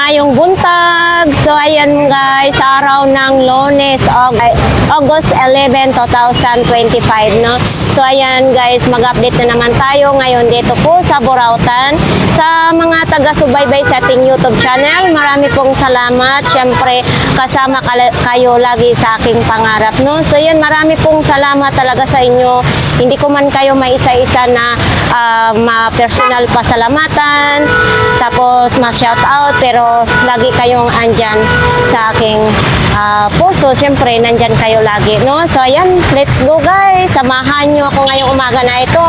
Maayong buntag. So ayan guys, araw ng Lunes, August 11, 2025, no? So ayan guys, mag-update na naman tayo ngayon dito po sa Burautan. Sa mga taga-subaybay sa ating YouTube channel, marami pong salamat. Siyempre, kasama kayo lagi sa aking pangarap, no? So ayan, marami pong salamat talaga sa inyo. Hindi ko man kayo may isa-isa na ma-personal pasalamatan, tapos ma-shout out, pero lagi kayong andyan sa aking puso. Siyempre, nandyan kayo lagi, no? So ayan, let's go guys. Samahan nyo ako ngayong umaga na ito.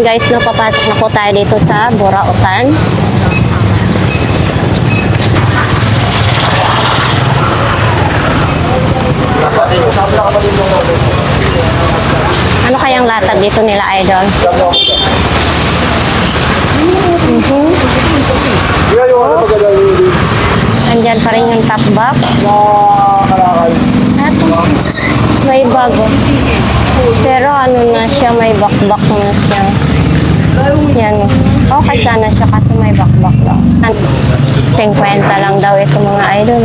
Guys, no, papasok na po tayo dito sa Burautan. Ano kayang latag dito nila, idol? Andyan pa rin yung top box. May bago. Pero ano na siya, may bakbak na siya. Yan. Okay sana siya kasi may bakbak lang. 50 lang daw ito mga idol.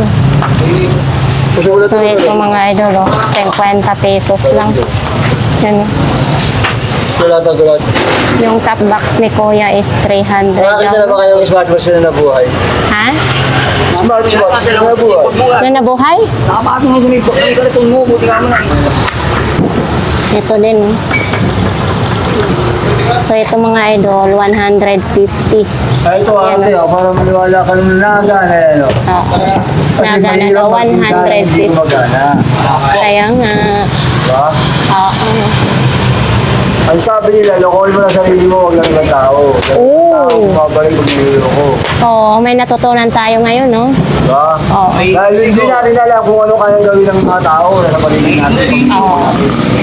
So ito mga idol, 50 pesos lang. Yan. Yung top box ni Kuya is 300. Nakakita na ba kayong smartwatch na nabuhay? Ha? Smartwatch na nabuhay. Na nabuhay? Nakapasok mo sumipok. Ay, karitong mo. Buti ka mo na. Ito din. So ito mga idol, 150. Ay, ito ate, para maniwala ka naman nagana yan. Nagana na 150. Kaya nga. Diba? Oo. Ang sabi nila, lokohin mo na sarili mo, huwag lang ibang tao. Oo. Mabalik kung nililo ko. Oo, may natutunan tayo ngayon, no? Diba? Oo. Dahil hindi natin alam kung ano kayang gawin ng mga tao na sa paligid natin. Oo.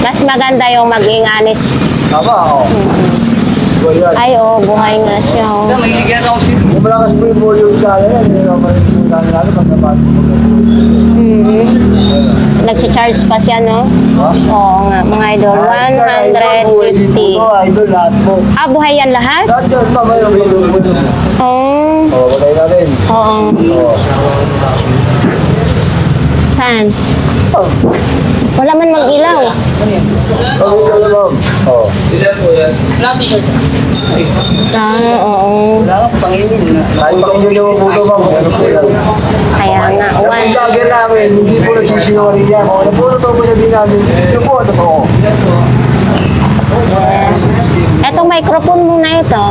Mas maganda yung maging honest. Tama, oo. Ay, oo, buhay nga siya. Kung malakas po yung volume sa akin, hindi na pa rin yung dahil natin pag napasok mo. Nag-charge pa siya, no? Oo nga, mga idol. 150. Idol, lahat po. Buhay yan lahat? Lahat yun, mamaya yung volume mo. Oo, patay natin. Oo. Saan? Wala man mag-ilaw. Oo. Oo. Wala ka, putanginin. Kahit pakinggan nyo ang puto, ma'am. Ano po yan? Kaya nga. Ang vlogger namin, hindi po nagsisinungaling yan. Kung ano po ito po sabihin namin, yun po, ito po. Yes. Etong microphone mo na ito.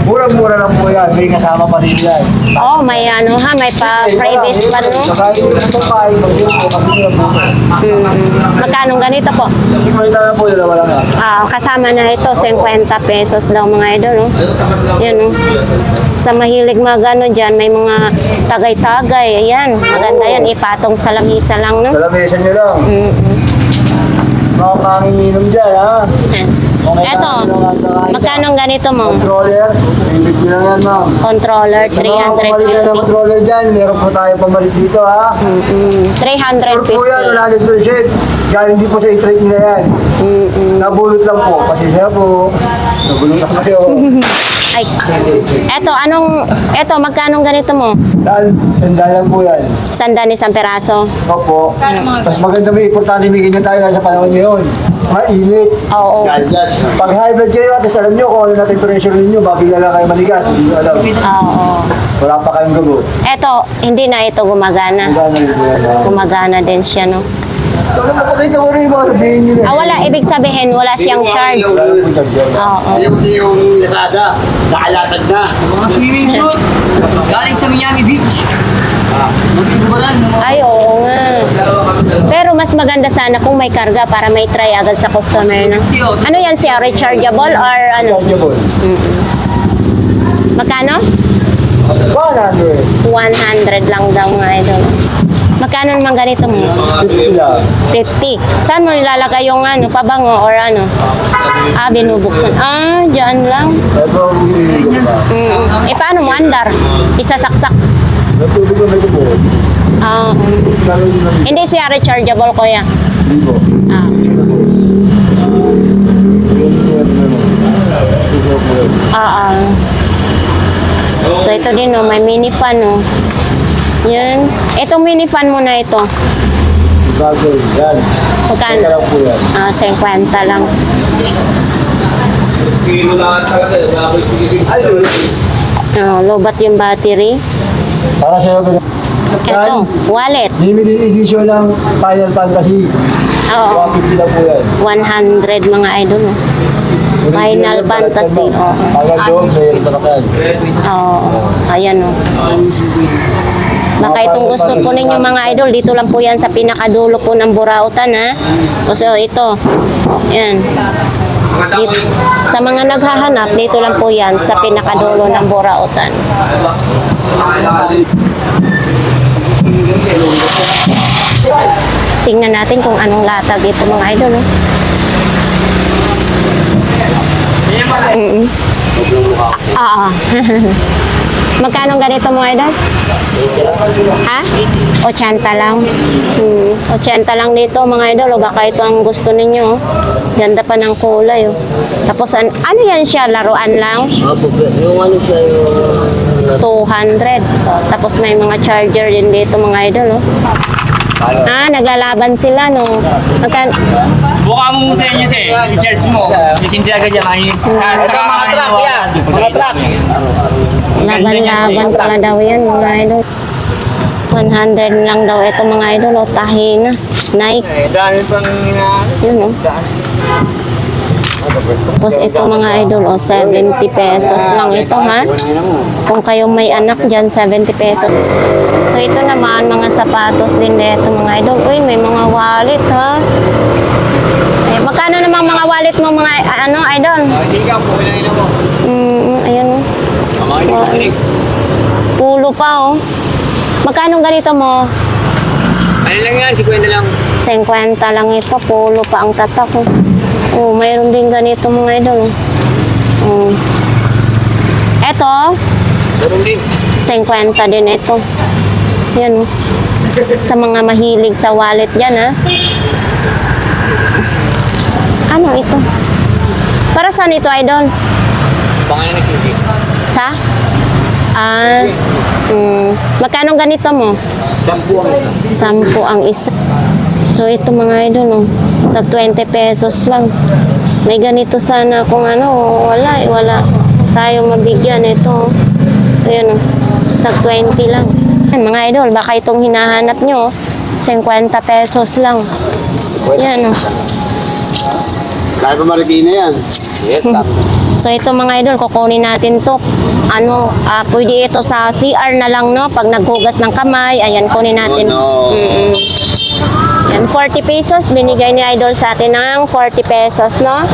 Murang-mura lang po yan. May kasama pa rin yan. Oh, may ano ha, may pa-privacy pa, no? Kahit yung itong kain, mag-yun po, kami lang po. Magkano ganito po? Kasi makita na po, dalawa lang yan. Kasama na ito, 50 pesos daw mga idol, no? Yan, no? Sa mahilig mga gano'n dyan, may mga tagay-tagay. Ayan, maganda yan. Ipatong sa lamisa lang, no? Sa lamesa nyo lang. Mga panginginom dyan, ha? Eto, magkano ganito mo? Controller, 350 lang yan, ma'am. Controller, Pamalit na ng 350. controller dyan, meron po tayo pamalit dito, ha? 350. Puro po yan, 100%. Galing din po sa i-trade nila yan. Nabulot lang po, kasi siya po, nabulot lang kayo. Ay, eto, magkano ganito mo? Sandalan po yan. Sandan isang peraso. Opo. Tapos maganda may importante may ganyan tayo sa panahon ngayon. Mainit. Oo. Pag high blood kayo, at alam nyo kung ano natin pressure ninyo, babigla lang kayo manigas. Hindi nyo alam. Oo. Wala pa kayong gamot. Eto, hindi na ito gumagana. Gumagana din siya, no? Nakakita mo rin yung mga sabihin nila. Wala. Ibig sabihin, wala siyang charge. Oo. Yung Lazada, nakalatag na. Mga swimming suit, galing sa Miami Beach. Ay, oo nga. Pero mas maganda sana kung may karga para may try agad sa customer na. Ano yan siya? Rechargeable or ano? Rechargeable. Magkano? 100. 100 lang daw nga idol. Magkano naman ganito mo? 50 lang. 50. Saan mo nilalagay yung ano, pabango or ano? Binubuksan. Dyan lang. Ito ang hihigop pa. Paano mo andar? Isasaksak. Natulog ko medyo po. Mm. Hindi siya rechargeable, kuya. Hindi po. Sino po? So ito din, no, may mini fan, no. Yan. Itong mini fan mo na ito. Bagay, yan. Magkano? Teka lang po yan. 50 lang. Kilo lahat talaga. Lobat yung battery. Para sa'yo, Ito, wallet. limited edition ng Final Fantasy. Oo. 150 lang po yan. 100 mga idol, no. Final Fantasy, oo. Hanggang doon, mayroon pa na yan. Ayan, no. Baka itong gusto po ninyo mga idol, dito lang po yan sa pinakadulo po ng Burautan, ha. So ito, yan. Dito, sa mga naghahanap, dito lang po yan sa pinakadulo ng Burautan. Tingnan natin kung anong latag ito mga idol, no. Magkano ganito mga idol? Ha? 80 lang. 80 lang dito mga idol. O baka ito ang gusto ninyo. Ganda pa ng kulay. Tapos ano yan siya? Laruan lang? Yung ano siya, yung... 200. Tapos may mga charger din dito mga idol. Naglalaban sila, no? Buka mo sa inyo, te. I-charge mo. Isinti agad yan. Tsaka mga truck yan. Mga truck. Laban-laban pala daw yan, mga idol. 100 lang daw ito mga idol. Tahi na. Nike. Dami pang... Yun, no? Tapos ito mga idol, 70 pesos lang ito, ha? Kung kayo may anak dyan, 70 pesos. So ito naman, mga sapatos din dito mga idol. Uy, may mga wallet, ha? Magkano namang mga wallet mo mga idol? Hindi ka po, ilang mo. Ayan, pulo pa, oh. Magkano ganito mo? Ano lang yan? 50 lang. 50 lang ito, pulo pa ang tatak, oh. Mayroon din ganito mga idol. Eto, Meron din. 50 din ito. Yan. Sa mga mahilig sa wallet dyan, ha? Ano ito? Para saan ito, idol? Pangalan ng CD. Sa? Magkano ganito mo? 10 ang isa. So, ito mga idol, no? Tag 20 pesos lang. May ganito sana kung ano, wala tayo mabigyan ito. Ayan, oh. Tag 20 lang. Yan, mga idol, baka itong hinahanap nyo, 50 pesos lang. Yan, oh. Kaya pa Marikina yan. Yes, tap. So, ito mga idol, kukunin natin to. Pwede ito sa CR na lang, no? Pag naghugas ng kamay, ayan, kunin natin. Oh, no. Yan, 40 pesos. Binigay ni Idol sa atin ng 40 pesos, no?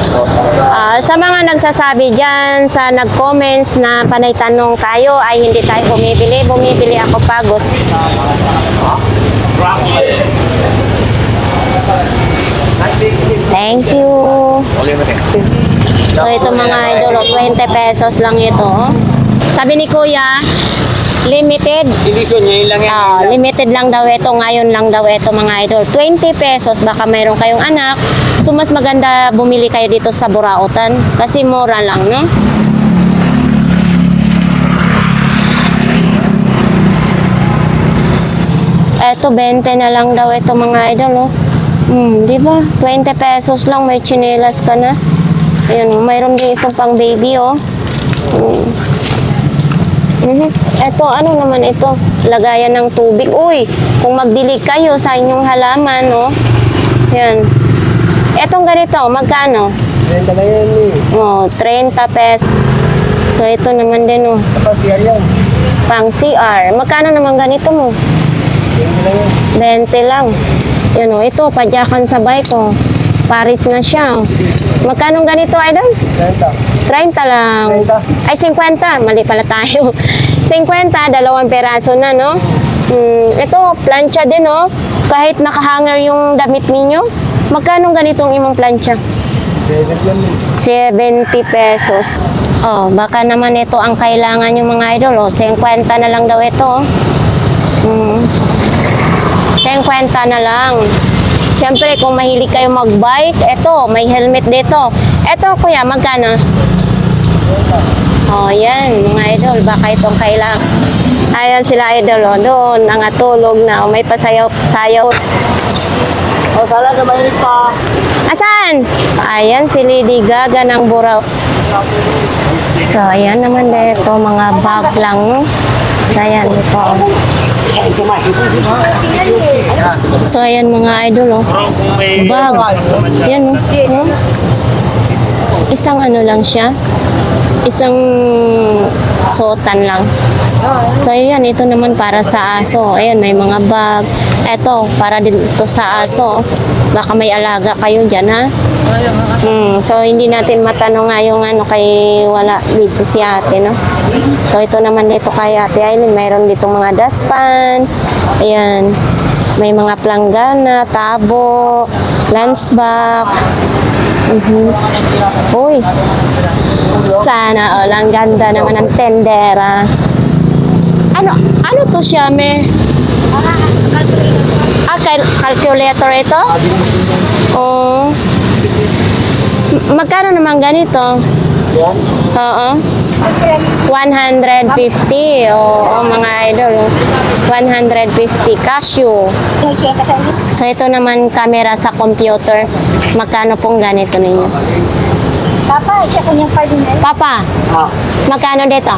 Sa mga nagsasabi dyan, sa nag-comments na panay tanong tayo, ay hindi tayo bumibili. Bumibili ako pagod. Thank you. So, ito mga idol, 20 pesos lang ito. Sabi ni Kuya, limited. Edition niya yun lang yan. Limited lang daw ito. Ngayon lang daw ito mga idol. 20 pesos. Baka mayroon kayong anak. So, mas maganda bumili kayo dito sa Burautan. Kasi mura lang, no? Eto, 20 na lang daw ito mga idol, no? Di ba? 20 pesos lang. May chinelas ka na. Ayun, mayroon din itong pang baby, oh. Ito, ano naman ito? Lagayan ng tubig. Uy, kung magdilig kayo sa inyong halaman, no? Yan. Etong ganito, magkano? 30 na yan, eh. 30 pesos. So, ito naman din, oh. Tapos CR yan. Pang CR. Magkano naman ganito mo? 20 na yan. 20 lang. Yun, oh. Ito, padyakan sa bike, oh. Paris na siya, oh. Magkano ganito, idol? 30. 30 lang. 30. Ay, 50. Mali pala tayo. 50, 2 peraso na, no? Ito, plancha din, oh. Kahit nakahanger yung damit ninyo. Magkano ganitong imong plancha? 70 pesos. Oh, baka naman ito ang kailangan yung mga idol. Oh, 50 na lang daw ito. 50 na lang. Siyempre, kung mahilig kayo magbike, ito, may helmet dito. Ito, kuya, magkano? Oh, yan, mga idol. Baka itong kailangan. Ayan sila, idol. Oh, doon, nangatulog na. Oh, may pasayaw-sayaw. O, talaga, mahilig pa. Asan? Ayan, si Lady Gaga ng Burao. So, ayan naman dito, mga bag lang. So, ayan ito. So, ayan mga idol, oh. Bag. Ayan, oh. Isang ano lang siya. Isang suotan lang. So, ayan, ito naman para sa aso. Ayan, may mga bag. Ito, para dito sa aso. Baka may alaga kayo dyan, ha? So, hindi natin matanong nga yung ano kay wala busy si ate, no? So, ito naman dito kay Ate Aileen. Mayroon ditong mga dustpan. Ayan. May mga planggana, tabo, lunch bag. Uy. Sana all. Ang ganda naman ng tendera. Ano to siya, me? Calculator ito? Oh. Magkano naman ganito? Oo. 150. Oo, mga idol. 150 Casio. So, ito naman camera sa computer. Magkano pong ganito ninyo? Papa, siya kanyang partner. Papa, magkano dito?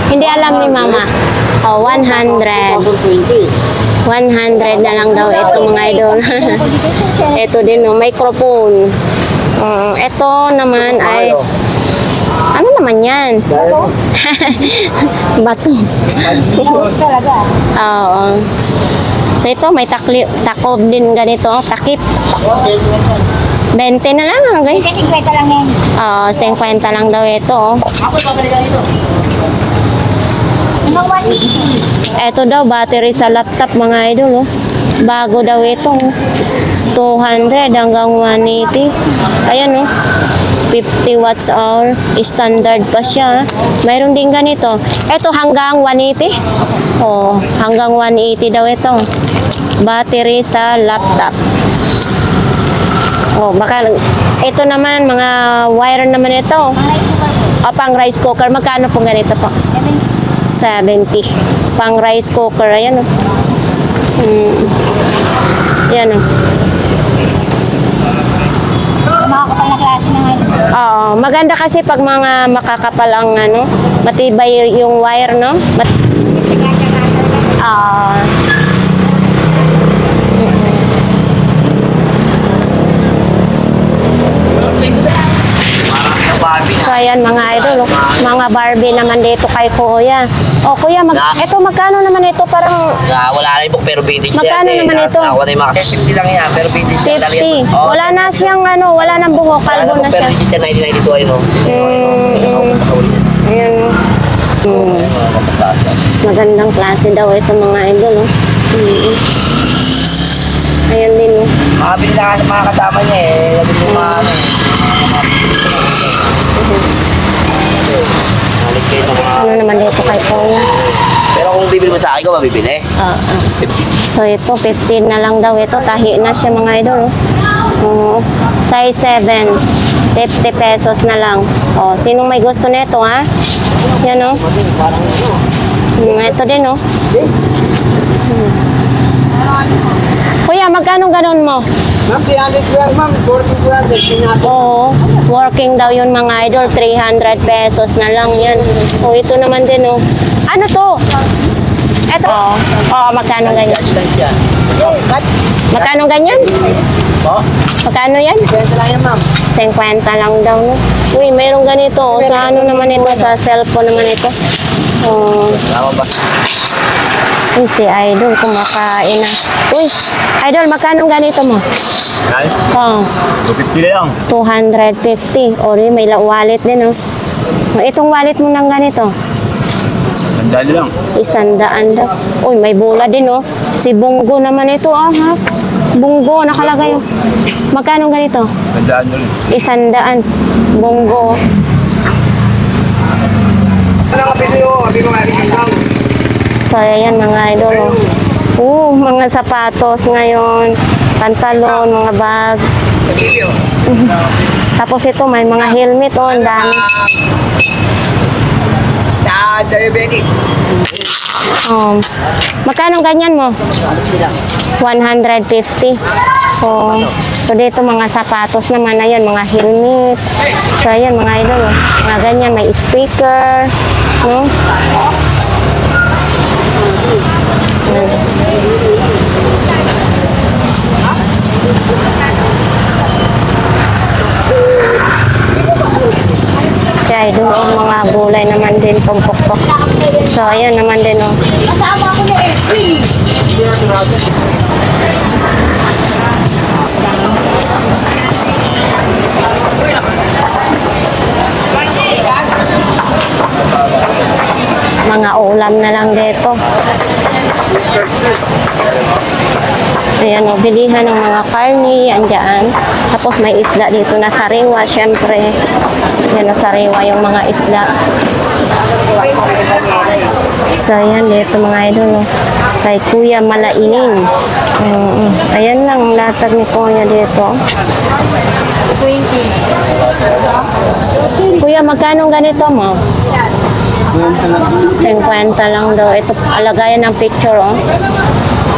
Hindi alam ni Mama. Oh, 100. 100 na lang daw ito, mga idol. Ito din, no, microphone. Ito naman ay... Ano naman yan? Bato. Talaga. Oo. So ito, may takob din ganito. Takip. 20 na lang. Okay? Kasi 50 lang yan. Oo, 50 lang daw ito. Ako babalikan ito. Mga 180. Ito daw, battery sa laptop, mga idol. Oh. Bago daw ito. 200 hanggang 180. Ayan, oh. 50 watts hour. Standard pa siya. Mayroon din ganito. Ito hanggang 180. Oh, hanggang 180 daw ito. Battery sa laptop. Oh, baka ito naman mga wire naman ito. O, pang rice cooker. Magkano po ganito po? 70. Pang rice cooker. Ayan, oh. Ayan, oh. Makakapal na klase na ngayon. Oo, maganda kasi pag mga makakapal ang ano, matibay yung wire, no? So ayan mga idol, oh. Mga Barbie naman dito kay Kuya. Oh Kuya, ito magkano naman ito? Parang Wala na yung book pero vintage magkano naman ito? Ako na yung mga 50 lang yan pero vintage yan. 50. Wala na siyang ano, wala nang buhok, kalbo na siya. Pero vintage yan, 1992 ayun o. Ayan. Magandang klase daw ito mga idol, oh. Ayan din, oh. Makabili na kasi mga kasama niya eh. Sabi yung mga ano eh. Nalit kayo ng mga... Ano naman dito kay Kuya? Pero kung bibili mo sa akin, ikaw mabibili. So ito, 15 na lang daw ito. Tahi na siya mga idol. Oh. Size 7. 50 pesos na lang. Oh, sinong may gusto nito, ha? Yan, oh. Ito din, oh. Kuya, magkano ganun mo? Ma'am, 300 lang, ma'am. 40 po yan. Oo. Working daw yun mga idol. 300 pesos na lang yan. Oh, ito naman din, oh. Ano to? Ito. Oo, magkano ganyan? Magkano ganyan? Magkano yan? 20 lang yan, ma'am. 50 lang daw, no? Uy, mayroong ganito. Oh. Sa ano naman ito? Sa cellphone naman ito. Oh. Tama ba? Uy, si Idol, kumakain na. Uy, Idol, magkano ganito mo? Ay, Oh, 250 lang. 250. O, may wallet din, oh. Itong wallet mo ng ganito. Ganda Sandali lang. 100 daw. Uy, may bola din oh. Si Bunggo naman ito ah ha. Bunggo nakalagay oh. Magkano ganito? Tandaan nyo rin. 100. Bunggo. So, ayan mga idol. Oh. Mga sapatos ngayon. Pantalon, mga bag. Tapos ito, may mga helmet oh. Ang dami. Magkano ganyan mo? 150. So dito mga sapatos naman, ayan mga helmet. So ayan mga idol, mga ganyan, may speaker, no? Siya ay doon mga gulay naman din, tumpok-pok. So ayan naman din oh. Mga ulam na lang dito. Ayan o, bilihan ng mga karni, andyan. Tapos may isda dito na sariwa, syempre. Yan o, sariwa yung mga isda. So, ayan dito mga idol o. Kay Kuya Malainin. Ayan lang, latag ni Kuya dito. Kuya, magkano ganito mo? 50 lang daw. Ito, alagayan ng picture, oh.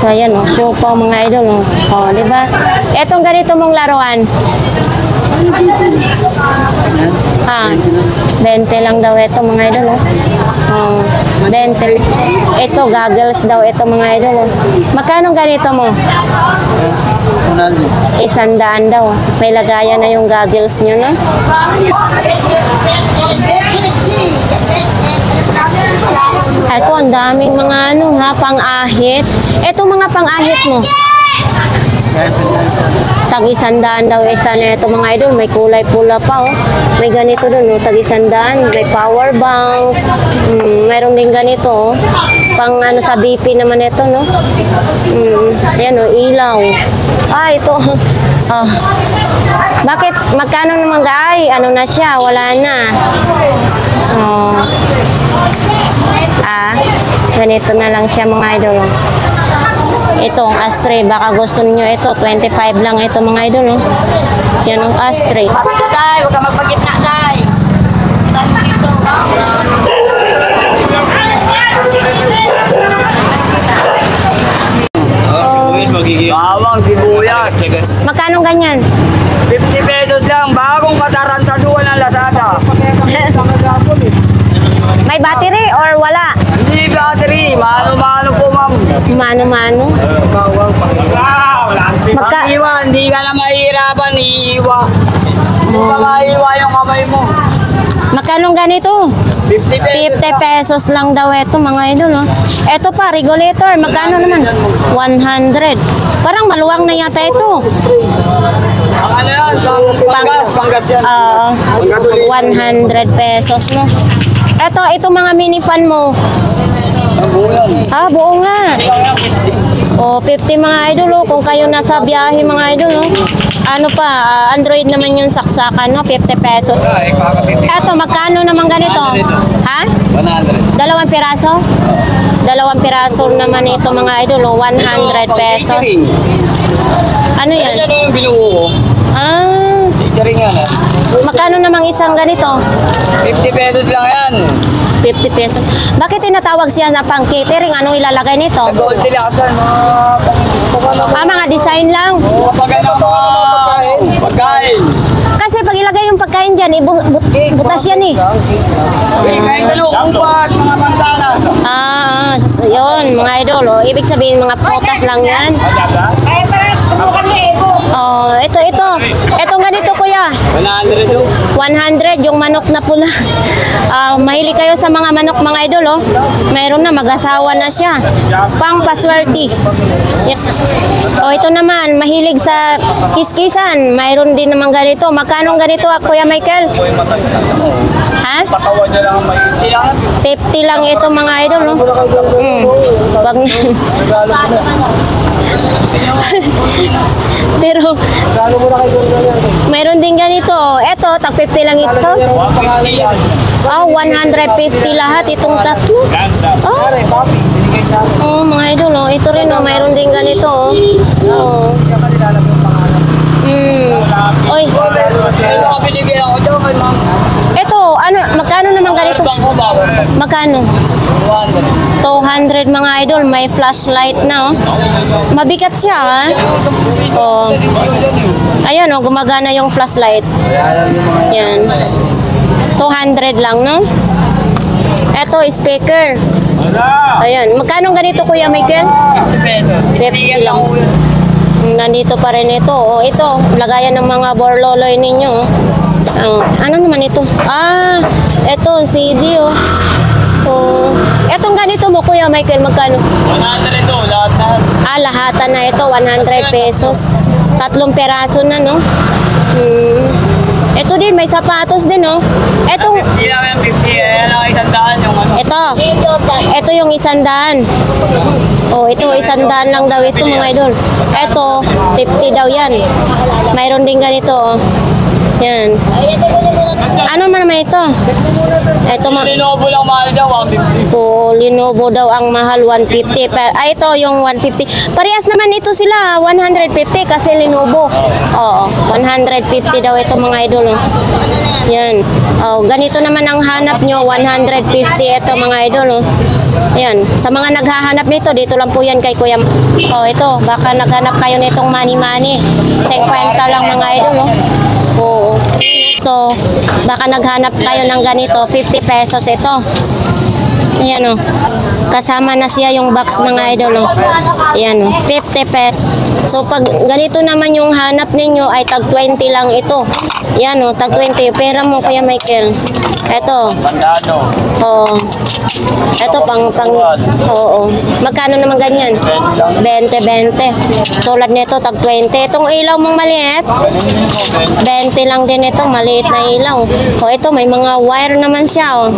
So, ayan, oh. Show pa mga idol, oh. Oh, di ba? Etong ganito mong laruan. 20 lang daw ito, mga idol, oh. 20. Ito, goggles daw ito, mga idol, oh. Magkano ganito mo? 100 daw. May lagayan na yung goggles nyo, no? Ito, ang daming mga ano ha, pang-ahit. Ito mga pang-ahit mo. Tag-100 daw isa na ito mga idol. May kulay pula pa oh. May ganito dun oh, tag-100. May power bank. Mayroon din ganito oh. Pang ano sa BP naman ito no. Ayan oh, ilaw. Ito. Oh. Bakit? Magkano naman guys? Ano na siya? Wala na. Oh. Ganito na lang siya mga idol. Ito ang ashtray. Baka gusto niyo ito. 25 lang ito mga idol. Yan ang ashtray. Guys, huwag ka magpagitna, guys. Bawang sibuyas. Magkano ganyan? 50 pesos lang. Bagong katarantaduan ng Lazada. May battery or wala? Hindi battery. Mano-mano po, ma'am. Mano-mano? Iwa, hindi ka na mahihirapan. Iiwa. Hindi ka maiiwa yung kamay mo. Magkano ganito? 50 50 pesos lang daw ito mga idol. Ito pa, regulator. Magkano naman? 100. Parang maluwang na yata ito. Ang ano yan? Panggas yan. 100 pesos no. Ito mga mini fan mo. Buo nga. 50 mga idol kung kayo nasa biyahe mga idol Ano pa, Android naman yung saksakan 50 pesos. Ito, magkano naman ganito? Ha? 100. 2 piraso? 2 piraso naman ito mga idol 100 pesos. Ano yan? Yan yung binuo ko. Catering yan Magkano namang isang ganito? 50 pesos lang yan. 50 pesos. Bakit tinatawag siya na pang catering? Anong ilalagay nito? Gold deluxe Mga design lang. Kapag ano pagkain. Kasi pag ilagay yung pagkain dyan, butas yan eh. Kahit ano, upat, mga mantanas. Yun, mga idol. Ibig sabihin, mga prutas lang yan. Ito. Itong ganito, kuya. 100 yung. 100, yung manok na pula. Mahilig kayo sa mga manok, mga idol, Mayroon na, mag-asawa na siya. Pang paswerte. Ito naman, mahilig sa kiskisan. Mayroon din naman ganito. Magkano ganito, Kuya Michael? Ha? Patawan niya lang ang may... 50 lang ito mga idol, no? Wag na. Pero, Galo mo na kayo doon. mayroon din ganito. Ito, tag 50 lang ito. Pangalan yan. 150 lahat itong tatlo. Oh, Pare, papi, binigay sa akin. oh mga idol, oh. Ito rin, oh. Mayroon din ganito, oh. Oh. Kaya kanila alam yung pangalan. Oy, Ano ka binigay ako dyan kay ma'am? ito, ano, magkano naman ganito? Bangko ba ako? Magkano? 200 mga idol, may flashlight na, oh. Mabigat siya, ha? Oh. Ayan, oh, gumagana yung flashlight. Yan. 200 lang, no? Ito, speaker. Ayan. Magkano ganito, Kuya Michael? 50 lang. Nandito pa rin ito. Oh, ito, lagayan ng mga borloloy ninyo. Ano naman ito? Ah, ito, CD, oh. Oh. Etong ganito mo, Kuya Michael, magkano? 100 ito, lahat na. Lahatan na ito, 100 pesos. 3 peraso na, no? Ito din, may sapatos din, no? Etong, Hindi lang yan, 50. Ayan lang, 100 yung ano. ito yung 100. Oh, ito 100 lang daw ito mga idol. Ito, 50 daw yan. Mayroon din ganito, oh. Yan. Ano man naman ito? Ito Lenovo lang mahal dyan, 150. po, Lenovo daw ang mahal, 150. Ito yung 150. Parehas naman ito sila, 150 kasi Lenovo. Oo, 150 daw ito mga idol. Oh. Yan. Oh, ganito naman ang hanap nyo, 150 ito mga idol. Oh. Yan. Sa mga naghahanap nito, dito lang po yan kay Kuya. Oh, ito, baka naghanap kayo nitong money-money. 50 lang mga idol. Oh. Oo. Ito, baka naghanap kayo ng ganito, 50 pesos ito. Ayan, oh. Kasama na siya yung box mga idol, oh. Ayan, oh. 50 pesos. So pag ganito naman yung hanap ninyo ay tag 20 lang ito. Ayan, oh, tag 20. Pera mo, Kuya Michael. Ito. Bandado. Oo. Ito oo. Magkano naman ganyan? 20. Tulad nito, tag 20. Itong ilaw mong maliit, 20 lang din ito, maliit na ilaw. O ito, may mga wire naman siya, oh.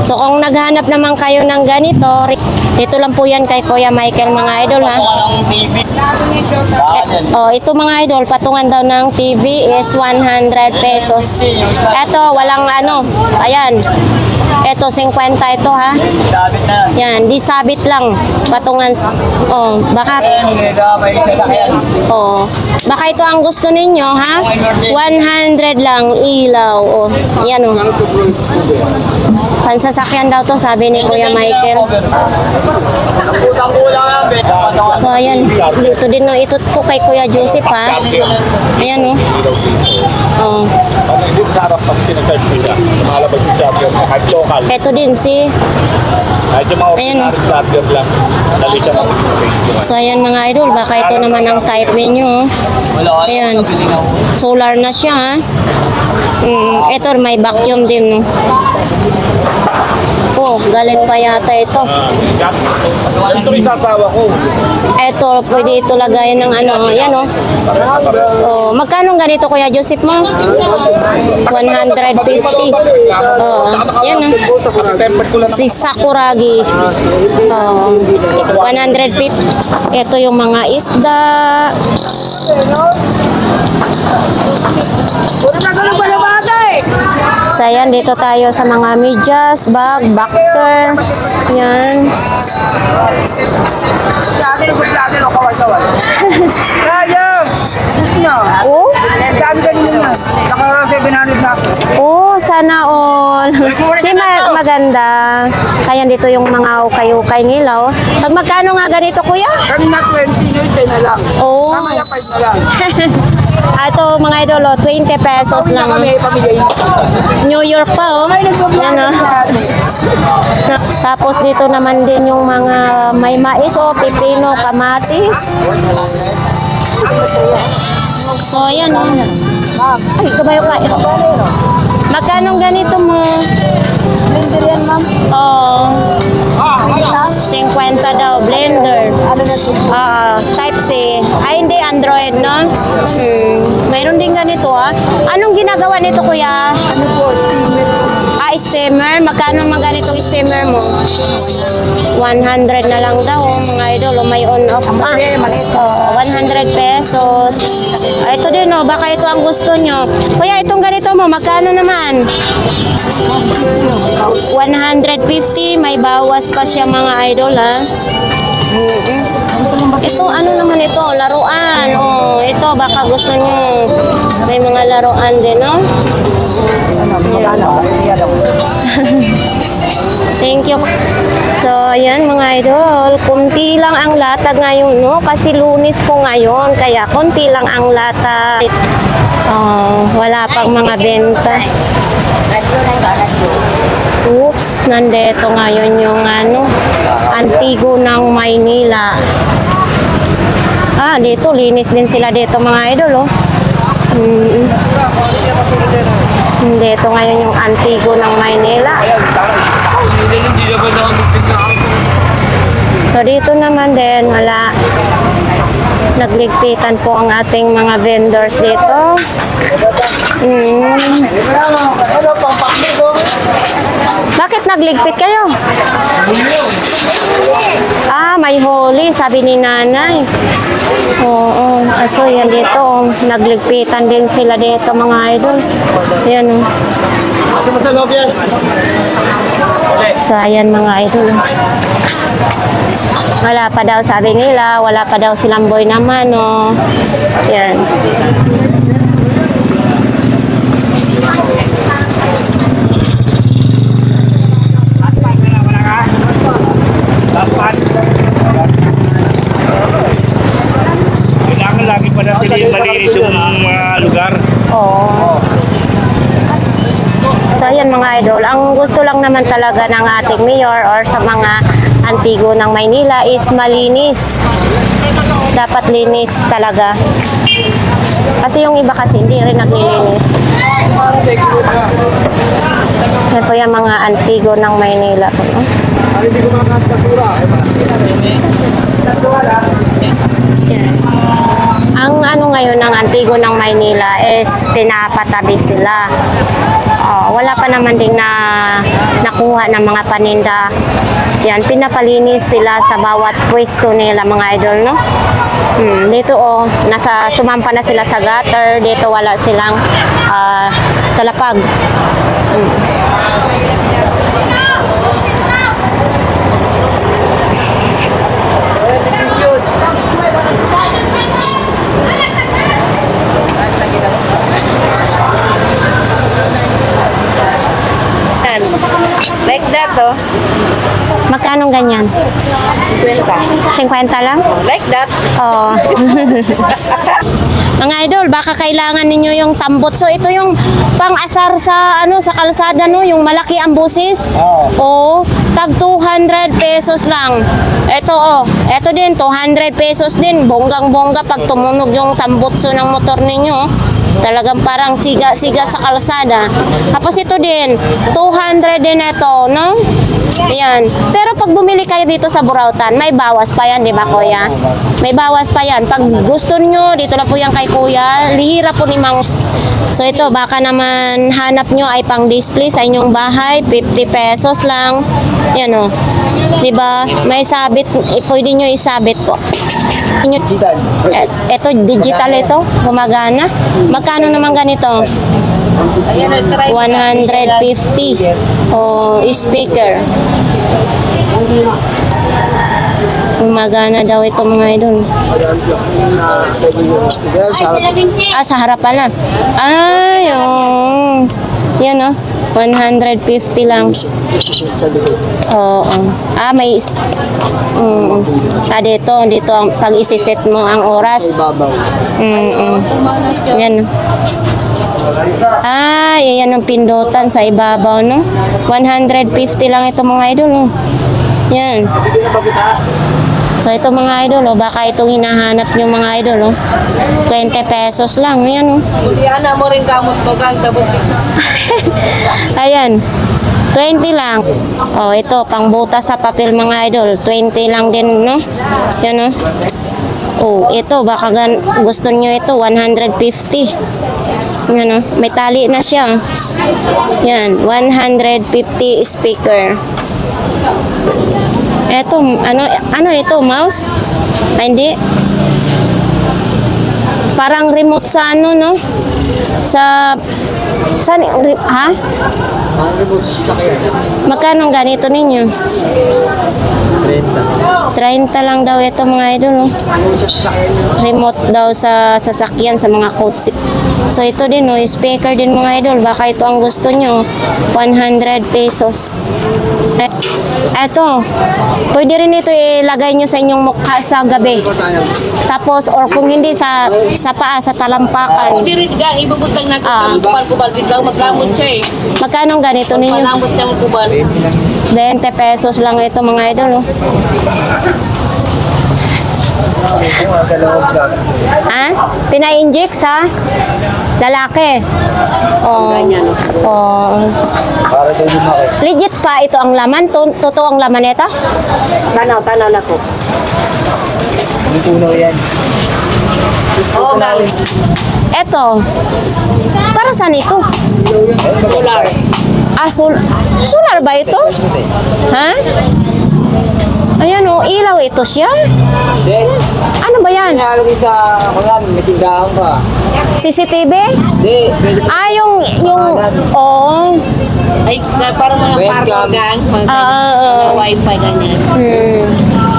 So kung naghanap naman kayo ng ganito, dito lang po yan kay Kuya Michael mga idol, ha. Ang TV. Oh, ito mga idol, patungan daw ng TV is 100 pesos. Ito, walang ano, ayan. Ito, 50 ito, ha. David na. Yan, di sabit lang. Patungan. Oh, baka, May sasakyan. oh, baka ito ang gusto ninyo, ha? 100 lang, ilaw. Oh, yan, oh. Pansasakyan daw to, sabi ni Kuya Michael. Kulang-kulang lang, bet. So, ayan. Dito din, no. Ito to kay Kuya Joseph, ha. Ayan, oh. Oh. Hindi sa harap pag pinag-charge mo siya, lumalabas yung charger mo, kahit local. Ito din si, Kahit yung mga Ayan. ordinary charger lang, dali siya mag so ayan mga idol, baka ito naman ang type ninyo, oh. Wala ka. Ayan. Solar na siya, ha. Ito, may vacuum din, no. Oh, galit pa yata ito. Ito rin sasawa ko. Ito, pwede ito lagayan ng ano, yan, oh. Oh, magkano ganito, Kuya Joseph mo? 150. Oh, yan, oh. Kasi tempered ko lang Si Sakuragi. Oh, 150. Ito yung mga isda. So, ayan, dito tayo sa mga medyas, bag, boxer. Yan. Oh? Oh, sana all. Di maganda. Kaya dito yung mga ukay-ukay nila, oh. Pag magkano nga ganito, Kuya? Kanina 20, yun, 10 na lang. Oh. Mamaya 5 na lang. Ito, mga idol, oh, 20 pesos lang. Kami pamigay. New York pa, oh. Yan, oh. Tapos dito naman din yung mga may mais, oh, pipino, kamatis. So, ayan, oh. Ay, kabayo ka. Magkano ganito mo? Blender yan, ma'am. Oh. 50 daw, blender. Ano na ito? Type C. Ay, hindi, Android, no? Mayroon din ganito, ah. Anong ginagawa nito, Kuya? Ano po? Steamer. steamer. Magkano mga ganitong steamer mo? 100 na lang daw, mga idol. May on-off pa. 100 pesos. Ito din, baka ito ang gusto nyo. Kuya, itong ganito mo, magkano naman? 150. May bawas pa siya, mga idol, ha? Ito, ano naman ito? Laruan. Ito, baka gusto nyo. May mga laruan din, no? Thank you. So, ayan mga idol. Kunti lang ang latag ngayon, no? Kasi Lunes po ngayon. Kaya kunti lang ang latag. Wala pang mga benta. Oops, nandito ngayon yung Antigo ng Maynila. Dito, linis din sila dito mga idol, Dito ngayon yung Antigo ng Maynila. So dito naman din, wala. Nagligpitan po ang ating mga vendors dito. Bakit nagligpit kayo? May huli, sabi ni nanay. Oo. So yan dito, nagligpitan din sila dito mga idol. Ayan. So ayan mga idol. Wala pa daw sabi nila, wala pa daw silang boy naman, Yan. Kailangan lagi pa natin malinis yung mga lugar. Oo. So yan mga idol, ang gusto lang naman talaga ng ating mayor or sa mga Antigo ng Maynila is malinis. Dapat linis talaga. Kasi yung iba kasi hindi rin naglilinis. Yan po yung mga Antigo ng Maynila. Ang ngayon ng Antigo ng Maynila is pinapatabi sila. Wala pa naman din na nakuha ng mga paninda. Yan, pinapalinis sila sa bawat pwesto nila mga idol, no? Dito sumampa na sila sa gutter. Dito wala silang sa lapag. Like that, Magkano ganyan? 50 lang? Like that. Mga idol, baka kailangan ninyo yung tambot. So ito yung pang-asar sa sa kalsada, no, yung malaki ang busis. Tag 200 pesos lang. Ito din 200 pesos din. Bonggang-bongga pag tumunog yung tambotso ng motor ninyo. Talagang parang siga-siga sa kalsada. Tapos ito din, 200 din ito, no? Ayan. Pero pag bumili kayo dito sa Burautan, may bawas pa yan, di ba kuya? May bawas pa yan. Pag gusto nyo, dito na po yan kay kuya. Lihira po ni Mang. So ito, baka naman hanap nyo ay pang display sa inyong bahay. 50 pesos lang. Yan di ba? May sabit, pwede nyo isabit po. Digital. Ito, digital ito. Gumagana. Magkano naman ganito? 150. Speaker. Gumagana daw ito mga idol. Sa harap pala. Yan 150 lang. May dito ang pag isiset mo ang oras. Yan. Yan ang pindutan sa ibabaw, no? 150 lang ito mga idol, no? Yan. So ito mga idol, baka itong hinahanap nyo mga idol, 20 pesos lang, yan, Yan mo rin kamot mo gang double picture. Ayan. 20 lang. Ito, pangbutas sa papel mga idol. 20 lang din, no? Yan, ito, baka gusto nyo ito, 150. Yan, may tali na siya. Yan, 150 speaker. Eto, ano ito, mouse? Ay, hindi. Parang remote sa ano, no? Sa ha? Magkano ganito ninyo? 30 lang daw ito mga idol, no? Remote daw sa sasakyan, sa mga coach. So ito din, no? Speaker din mga idol. Baka ito ang gusto nyo. 100 pesos. Eto, pwede rin ito ilagay nyo sa inyong mukha sa gabi. Tapos, or kung hindi sa paa, sa talampakan. Hindi rin gang, ibubutang na kubal-kubal. Biglang maglamot siya eh. Magkano ganito ninyo? Malamot siyang kubal. 20 pesos lang ito mga idol, no? Ha? Pina-inject sa lalaki. Oh. Oh. Para sa inyo mga Legit pa ito ang laman? Totoo ang laman nito? Tanaw na ko. tunaw yan. Oo, gang. Eto. Para saan ito? Solar. Solar ba ito? Ha? Ayan o, ilaw ito siya. Then, Ano ba yan? nalagay sa kagan, may tindahan ka. CCTV? Hindi, Yung, oh. Ay, parang mga Webcam. parlo gang. Mga wifi ganyan.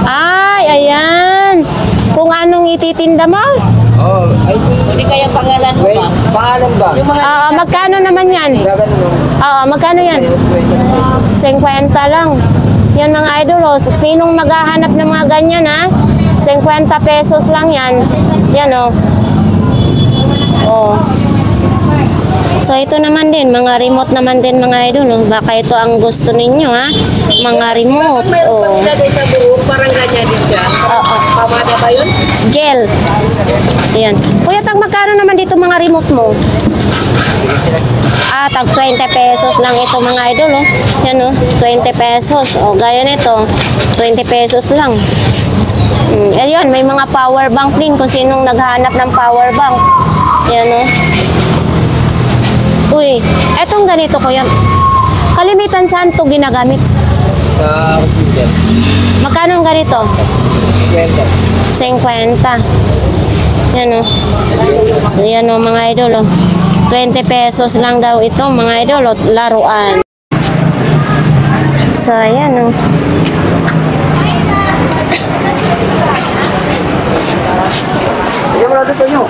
Ay, ayan. Kung anong ititinda mo? oh, ay, Hindi kaya pangalan mo wait, ba? pangalan ba? Yung mga Magkano naman yan? Gagan mo. Magkano yan? 50 lang. Yan mga idol, oh. Sinong maghahanap ng mga ganyan, ha? 50 pesos lang yan. Yan, oh. Oh. So, ito naman din, mga remote naman din mga idol, oh. Baka ito ang gusto ninyo, ha? Mga remote, oh. nilagay sa buhok, parang ganyan din siya. Pamada ba yun? Gel. Ayan. Kuya, tag magkano naman dito mga remote mo? Tag 20 pesos lang ito mga idol, oh. Yan, oh. 20 pesos. O, gaya nito. 20 pesos lang. Ayun, may mga power bank din kung sinong naghahanap ng power bank. Yan, oh. Uy, etong ganito, kuya. Kalimitan saan ito ginagamit? Sa computer. Magkano ang ganito? Kwenta. 50. Yan, oh. Yan, oh, mga idol, oh. 20 pesos lang daw ito, mga idol, oh, laruan. So, ayan, oh. Bigyan mo natin ito nyo.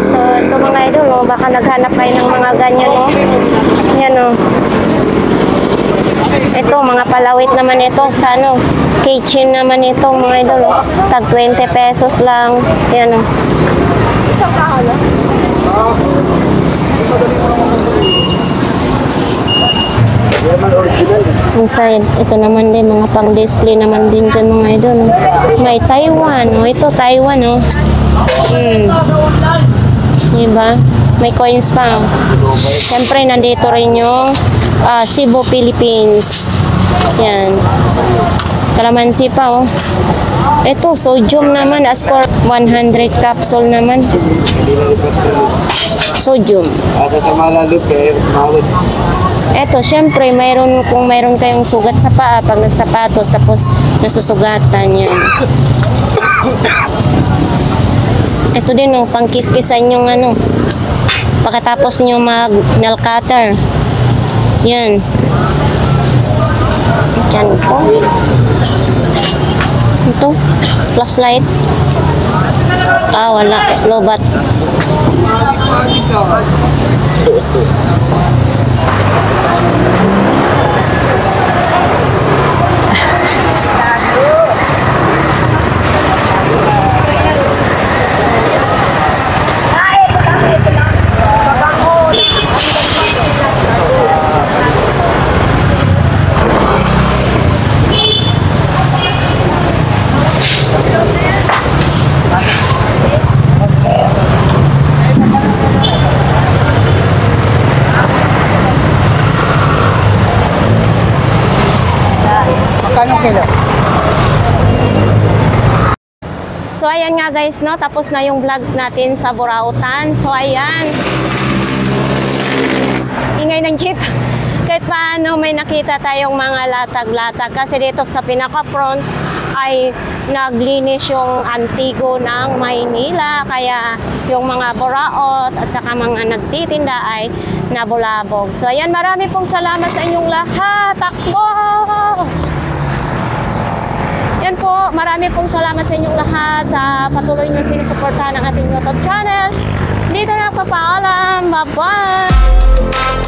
So, ito mga idol, oh, baka naghanap kayo ng mga ganyan, oh. Yan, oh. Ito, mga palawit naman ito sa ano, kitchen naman ito, mga idol, oh. Tag 20 pesos lang. Yan, oh. Inside, ito naman din, mga pang-display naman din dyan, mga idol, oh. May Taiwan, oh. Ito, Taiwan, oh. Diba? May coins pa. Siyempre, nandito rin yung Cebu, Philippines. Yan. Kalamansi pa, oh. Ito, sodium naman. As for 100 capsule naman. Sodium. Asa sa Malalog, kaya mawad. Eto, syempre, kung mayroon kayong sugat sa paa, pag nagsapatos, tapos nasusugatan yan. Ito din, oh, pangkiskisan yung ano, pagkatapos nyo mag-nail cutter. Yan. Yan po. Ito, flashlight. Wala. Lobat. So So ayan nga guys, no, tapos na yung vlogs natin sa Burautan. So ayan, ingay ng jeep. Kahit paano may nakita tayong mga latag-latag kasi dito sa pinaka-front ay naglinis yung Antigo ng Maynila, kaya yung mga buraot at saka mga nagtitinda ay nabulabog. So ayan, marami pong salamat sa inyong lahat. Takbo! Yan po, marami pong salamat sa inyong lahat sa patuloy niyong sinusuportahan ng ating YouTube channel. Dito na papaalam. Bye-bye!